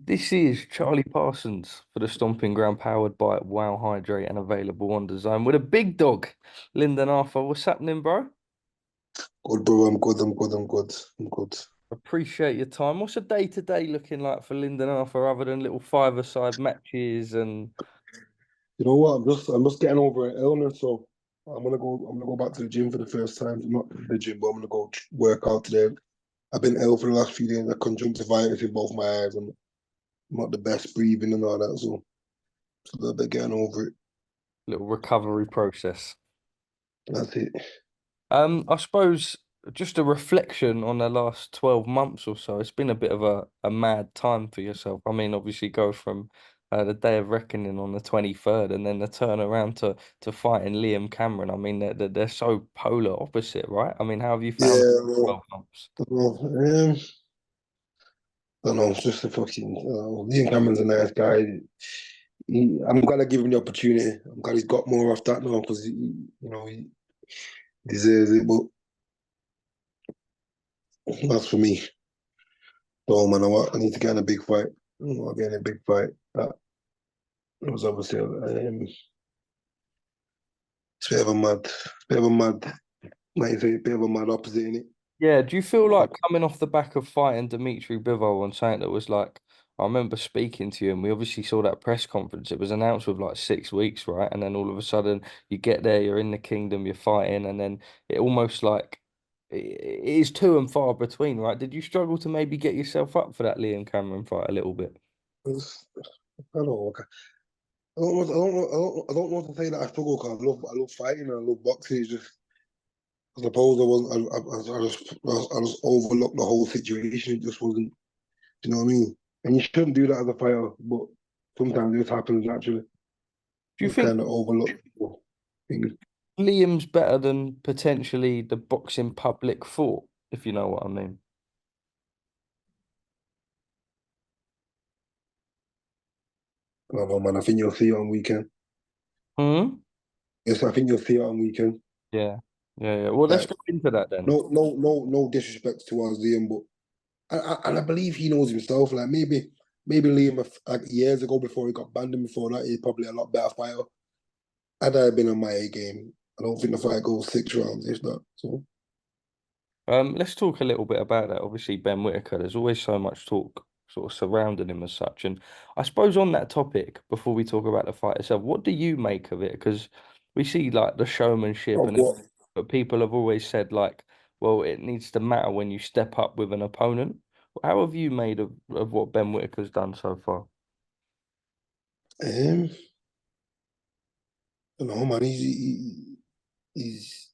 This is Charlie Parsons for the Stomping Ground, powered by Wow Hydrate and available on design with a big dog, Lyndon Arthur. What's happening, bro? Good, bro. I'm good. I'm good. I'm good. I'm good. Appreciate your time. What's a day to day looking like for Lyndon Arthur other than little five-a-side matches and You know what? I'm just getting over an illness, so I'm gonna go back to the gym for the first time. Not the gym, but I'm gonna go work out today. I've been ill for the last few days. I conjunctivitis in both my eyes. I'm not the best breathing and all that, so it's a little bit getting over it. little recovery process? That's it. I suppose just a reflection on the last 12 months or so. It's been a bit of a mad time for yourself. I mean, obviously go from the day of reckoning on the 23rd and then the turnaround to fighting Liam Cameron. I mean, they're so polar opposite, right? I mean, how have you found Yeah, the no, 12 months? no, I don't know. It's just a fucking. Liam Cameron's a nice guy. I'm glad I give him the opportunity. I'm glad he's got more of that now because he deserves it. But that's for me. So man, I need to get in a big fight. I get in a big fight. That was obviously it's a bit of a mad, like you say, a bit of a mad opposite in it. Yeah, do you feel like coming off the back of fighting Dmitry Bivol on something that was like, I remember speaking to you and we obviously saw that press conference. It was announced with like 6 weeks, right? And then all of a sudden you get there, you're in the kingdom, you're fighting, and then it almost like it is too and far between, right? Did you struggle to maybe get yourself up for that Liam Cameron fight a little bit? I don't know. I don't want to say that I struggle because I love fighting and I love boxing. It's just I suppose I was I just overlooked the whole situation. It just wasn't. You know what I mean? And you shouldn't do that as a fighter, but sometimes it just happens naturally. Do you You think kind of overlook things. Liam's better than potentially the boxing public thought, if you know what I mean? I don't know, man. I think you'll see it on weekend. Hmm? Yes, I think you'll see it on weekend. Yeah. Yeah, yeah. Well, let's Like go into that then. no disrespect towards Liam, but and I believe he knows himself. Like maybe Liam like years ago before he got banned and before that, he's probably a lot better fighter. Had I been on my A game, I don't think the fight goes 6 rounds, if that. So Let's talk a little bit about that. Obviously, Ben Whittaker, there's always so much talk sort of surrounding him as such. And I suppose on that topic, before we talk about the fight itself, what do you make of it? Because we see like the showmanship of and what? everything, but people have always said like, well, it needs to matter when you step up with an opponent. How have you made of what Ben Whittaker's done so far? Um, I don't know, man. He's he's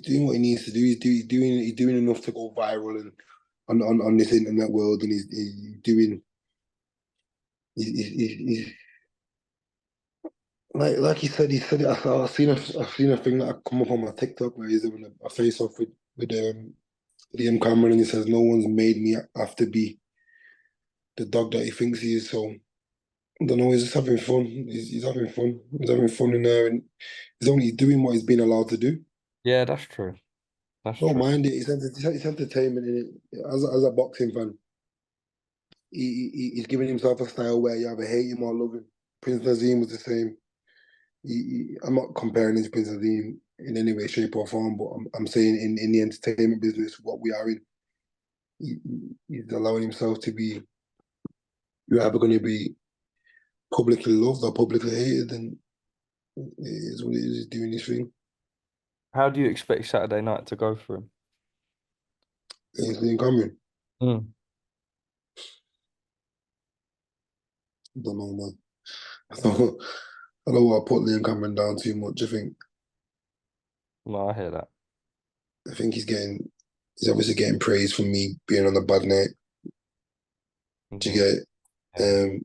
doing what he needs to do. He's doing enough to go viral and on this internet world, and he's doing he's like he said it. I've seen a thing that I come up on my TikTok where he's having a face off with Liam Cameron, and he says no one's made me have to be the dog that he thinks he is. So I don't know. He's just having fun. He's having fun. He's having fun in there, and he's only doing what he's been allowed to do. Yeah, that's true. That's Don't true. mind it. It's entertainment in it. As a boxing fan, he's giving himself a style where you either hate him or love him. Prince Nazim was the same. I'm not comparing him to Prince Nazim in any way, shape, or form, but I'm saying in the entertainment business, what we are in, he, he's allowing himself to be. You're either going to be publicly loved or publicly hated, and it is what it is. He's doing his thing. How do you expect Saturday night to go for him? He's Liam Cameron. Mm. I don't know, man. I don't want to put Liam Cameron down too much. No, I hear that. I think he's obviously getting praise from me being on a bad night. Do you Hmm. get it? Yeah.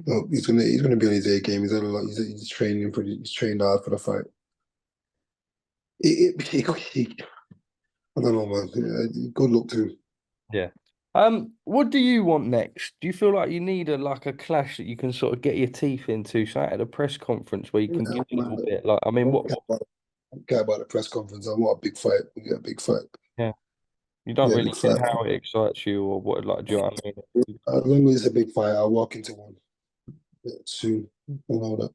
No, he's gonna be on his A game. He's had a lot. He's training for he's trained hard for the fight. I don't know, man. Good luck to him. Yeah. What do you want next? Do you feel like you need a clash that you can sort of get your teeth into, so at a press conference where you can Yeah, give a man, little bit like I I mean don't care about the press conference. I want a big fight. We get a big fight. yeah. You don't Yeah, really big care fight. how it excites you or what, like, do you know what I mean? As long as it's a big fight, I'll walk into one soon. I know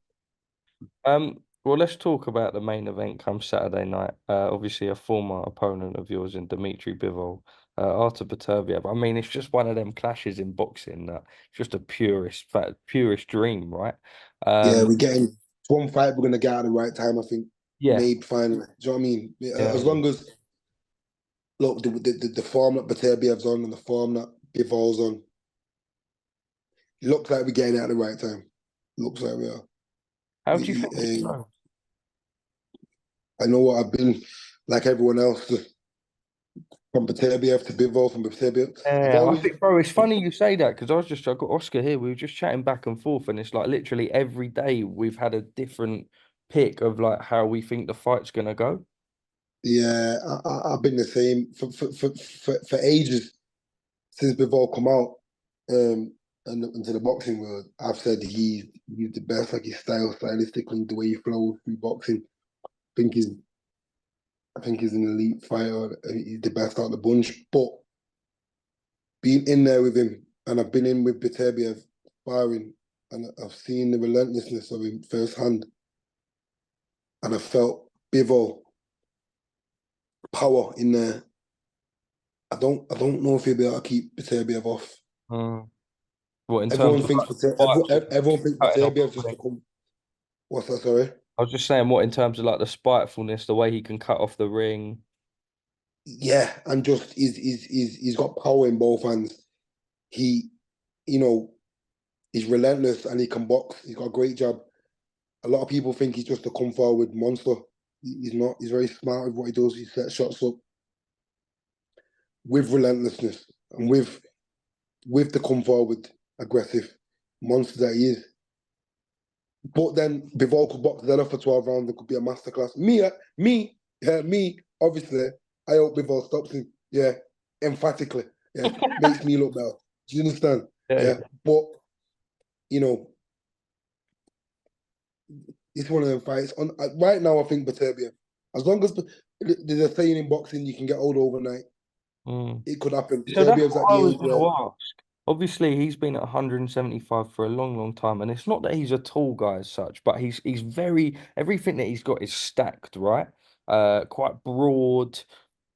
that. Well, let's talk about the main event come Saturday night. Obviously, a former opponent of yours in Dmitry Bivol, Artur Beterbiev. I mean, it's just one of them clashes in boxing that it's just a purest dream, right? Yeah, Um, we're getting one fight we're gonna get at the right time, I think. yeah, Maybe finally. Do you know what I mean? yeah, As long as look the form that Beterbiev's on and the form that Bivol's on, it looks like we're getting it at the right time. Looks like we are. How do you think it We, goes? I know what I've been like everyone else, from Beterbiev to Bivol, from Beterbiev. I've Yeah, I always think, bro, it's funny you say that because I got Oscar here. We were just chatting back and forth, and it's like literally every day we've had a different pick of like how we think the fight's gonna go. yeah, I've been the same for ages since Bivol come out, um, and into the boxing world. I've said he's the best, like his stylistically, the way he flows through boxing. I think he's I think he's an elite fighter. He's the best out of the bunch. But being in there with him, and I've been in with Beterbiev sparring, and I've seen the relentlessness of him firsthand, and I felt Bivol power in there. I don't know if he'll be able to keep Beterbiev off. Mm. What in terms Everyone of thinks like spiteful Everyone thinks cutting off Beterbiev's the just to ring? come. What's that? Sorry. I was just saying, what in terms of like the spitefulness, the way he can cut off the ring. Yeah, and just he's got power in both hands. He, you know, he's relentless and he can box. He's got a great jab. A lot of people think he's just a come forward monster. He's not. He's very smart with what he does. He sets shots up with relentlessness and with the come forward aggressive monster that he is. But then Bivol could box that off for 12 rounds. It could be a masterclass. Me. Obviously, I hope Bivol stops him. Yeah, emphatically. Yeah, makes me look better. Do you understand? Yeah, Yeah, yeah. but you know, it's one of them fights. On right now, I think Beterbiev. As long as there's a saying in boxing, you can get old overnight. Mm. It could happen. So that's Beterbiev's at what I the was age going where, to ask. Obviously, he's been at 175 for a long, long time, and it's not that he's a tall guy as such, but he's very everything that he's got is stacked, right? Quite broad.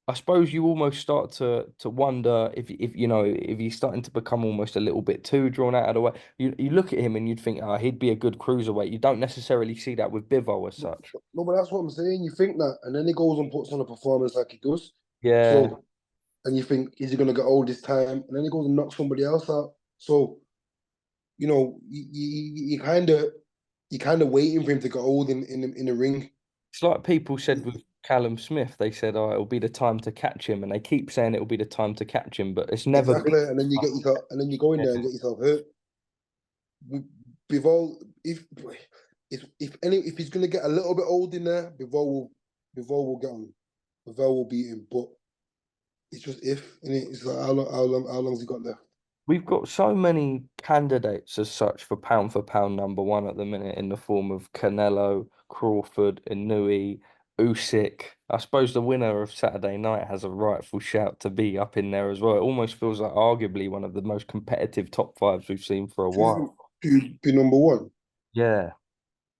I suppose you almost start to wonder if you know if he's starting to become almost a little bit too drawn out of the way. You look at him and you'd think, oh, he'd be a good cruiserweight. You don't necessarily see that with Bivol as such. no, but that's what I'm saying. You think that, and then he goes and puts on a performance like he does. Yeah, So, and you think, is he going to get old this time? And then he goes and knocks somebody else out. So, you kind of waiting for him to get old in the ring. it's like people said with Callum Smith. They said, oh, it'll be the time to catch him, and they keep saying it'll be the time to catch him, but it's never been. Exactly, and then and then you go in there and Yeah. get yourself hurt. Bivol, if he's gonna get a little bit old in there, Bivol will get on. Bivol will beat him, but it's just if, and it's like how long's he got left? We've got so many candidates as such for pound number one at the minute in the form of Canelo, Crawford, Inouye, Usyk. I suppose the winner of Saturday night has a rightful shout to be up in there as well. It almost feels like arguably one of the most competitive top fives we've seen for a while. To be number one. Yeah.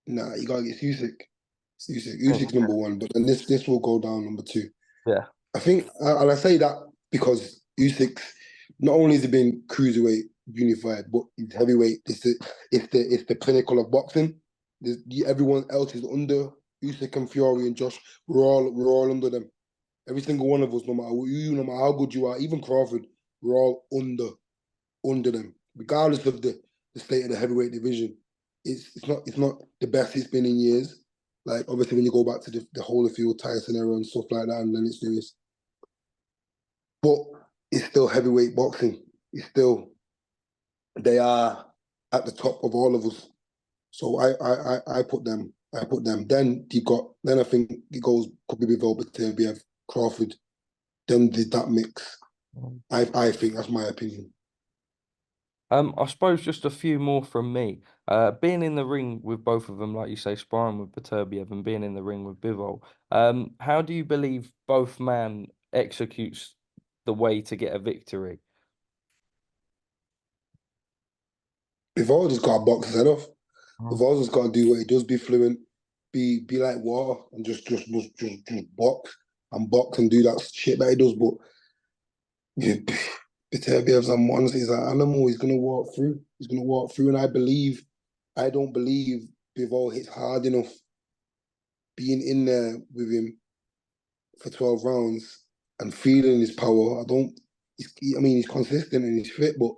Nah, you gotta get Usyk. Yeah. Usyk's number one, but then this will go down number two. Yeah. I think, and I say that because Usyk, not only has he been cruiserweight unified, but he's heavyweight. It's the pinnacle of boxing. Everyone else is under Usyk and Fury and Josh. We're all under them. Every single one of us, no matter no matter how good you are, even Crawford, we're all under them, regardless of the state of the heavyweight division. It's not the best it's been in years. Like obviously when you go back to the Holyfield, Tyson era and stuff like that, and then it's Lewis, but it's still heavyweight boxing. It's still they are at the top of all of us. So I put them. I put them. Then you got. Then I think it goes could be Bivol, Beterbiev, Crawford. Then did that mix. I think that's my opinion. I suppose just a few more from me. Being in the ring with both of them, like you say, sparring with Beterbiev and being in the ring with Bivol. How do you believe both man executes the way to get a victory. Bivol just got to box his head off. Mm. Bivol's just got to do what he does, be fluent, be like water, and just box and do that shit that he does. But yeah, Beterbiev's a monster. He's an animal. He's gonna walk through. He's gonna walk through, and I don't believe Bivol hits hard enough being in there with him for 12 rounds and feeling his power. I don't. I mean, he's consistent and he's fit, but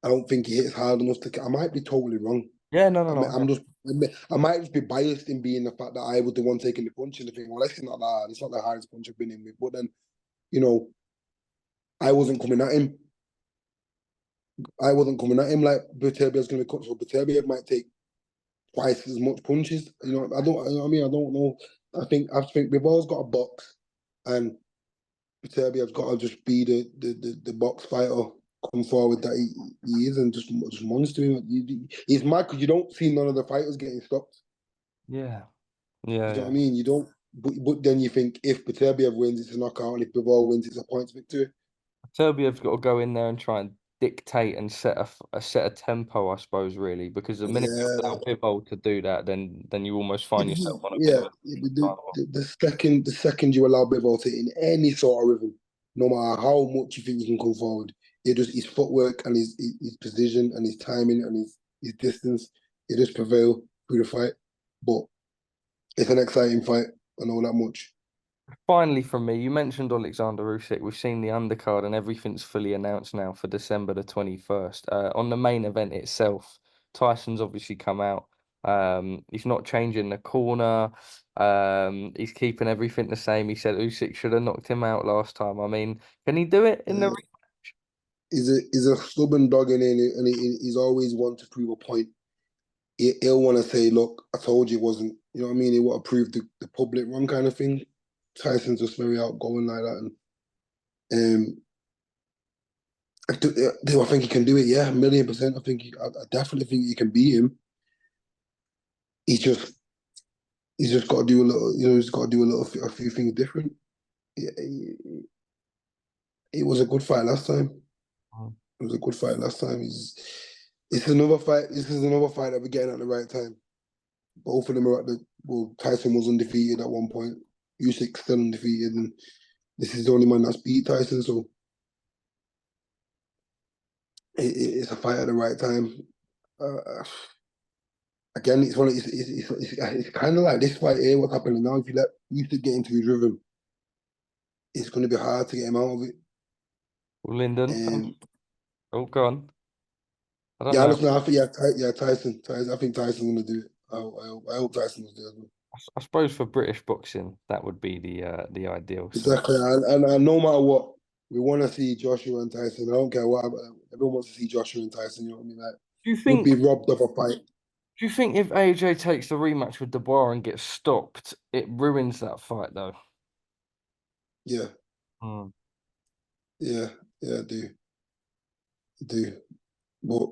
I don't think he hits hard enough to. I might be totally wrong. Yeah, no, no, I mean, no. I might just be biased in being the fact that I was the one taking the punch and the thing. Well, it's not that hard. It's not the hardest punch I've been in with. But then, you know, I wasn't coming at him. I wasn't coming at him like Beterbiev's going to cut. So Beterbiev might take twice as much punches. I don't. You know what I mean, I don't know. I think Bivol's got a box, and Beterbiev's got to just be the box fighter. Come forward that he is, and just monster him. He's mad because you don't see none of the fighters getting stopped. Yeah, You yeah, know what yeah. I mean? You don't. But then you think if Beterbiev wins, it's a knockout, and if Bivol wins, it's a points victory. Serbia's got to go in there and try and dictate and set a tempo, I suppose, really, because the minute you Yeah, allow Bivol to do that, then you almost find yourself on a bit yeah. of a time. The second you allow Bivol to in any sort of rhythm, no matter how much you think he can come forward, it just his footwork and his position and his timing and his distance, it just prevail through the fight. But it's an exciting fight. I know that much. Finally, from me, you mentioned Oleksandr Usyk. We've seen the undercard and everything's fully announced now for December the 21st. On the main event itself, Tyson's obviously come out. He's not changing the corner. He's keeping everything the same. He said Usyk should have knocked him out last time. I mean, can he do it in the Uh, he's a stubborn dog in it, and he's always one to prove a point. He'll want to say, "Look, I told you it wasn't." You know what I mean? He want to prove the public wrong kind of thing. Tyson's just very outgoing like that, and do I think he can do it? Yeah, a million percent. I definitely think he can beat him. He's just he's just got to do a little, he's got to do a few things different. It was a good fight last time. right? It was a good fight last time. It's another fight. This is another fight that we're getting at the right time. Both of them are at the well. Tyson was undefeated at one point. Usyk still undefeated, and this is the only man that's beat Tyson. So it's a fight at the right time. Again, it's kind of like this fight here. What's happening now? If you let Usyk get into his rhythm, it's going to be hard to get him out of it. Well, Lyndon, thank you. And Oh, go on. I don't yeah, know. listen, I think Tyson. I think Tyson's going to do it. I hope Tyson will do it as well. I suppose for British boxing, that would be the ideal Exactly, scenario. and no matter what, we want to see Joshua and Tyson. I don't care what. Everyone wants to see Joshua and Tyson. You know what I mean? Like, Do you we'd think? be robbed of a fight. Do you think if AJ takes the rematch with Dubois and gets stopped, it ruins that fight though? Yeah, Hmm. yeah, yeah. I do. But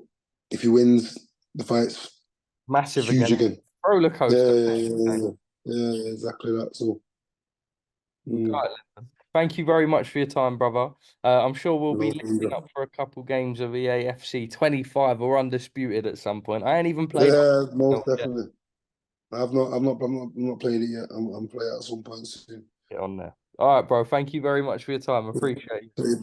if he wins, the fight's Massive huge again. again. Roller Yeah, coaster. yeah, yeah, yeah, yeah, yeah, yeah, exactly that. So, mm, Right, Lyndon. Thank you very much for your time, brother. I'm sure we'll be no, linking up for a couple games of EAFC 25 or Undisputed at some point. I ain't even played yeah, on most yet. definitely. I'm not playing it yet. I'm playing it at some point soon. Get on there. All right, bro. Thank you very much for your time. Appreciate it.